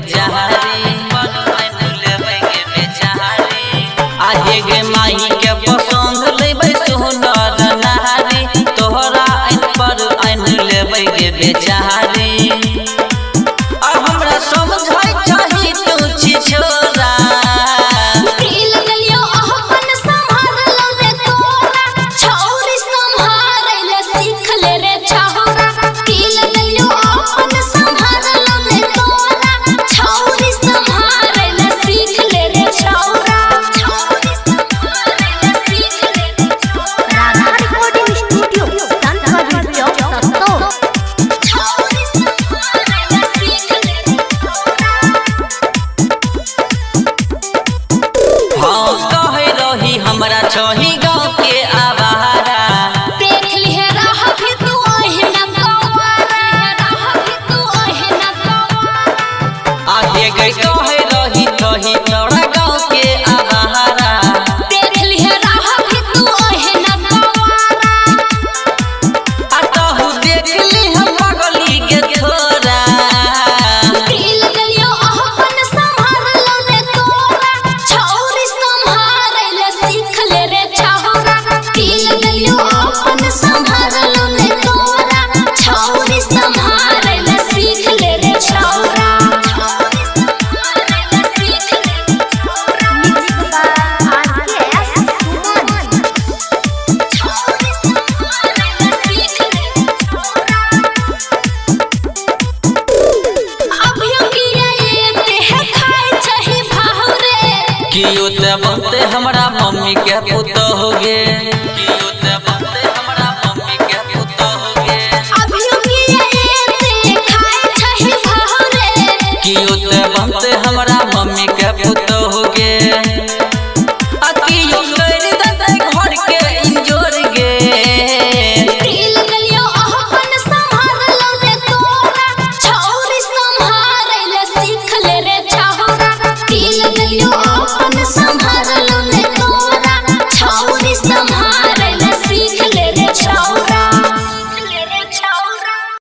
बेचारी लेबै गे बेचारी आजे गे माई के पसंद लेबै सुनर नारी तोहरा आइन पर आइन लेबै गे बेचारी अब हमरा समझाई चाही तू छी छोरा हमरा छही गाँव के आवारा देख लिहे रह भी तू ओहिना गवारा आगे गई कहे रही कही तोरा गाँव के आवारा देख लिहे रह भी तू ओहिना गवारा आ तहु देख ली हम पगली के थोरा दिल गलियो अपन संभार लो ने तोरा छौरी संभारे ले सीख ले रे छौरा दिल गलियो अपन संभार लो ने तोरा छौरी संभारे ले सीख ले रे छौरा कियो ते बनते हमरा मम्मी के पुतोह गे।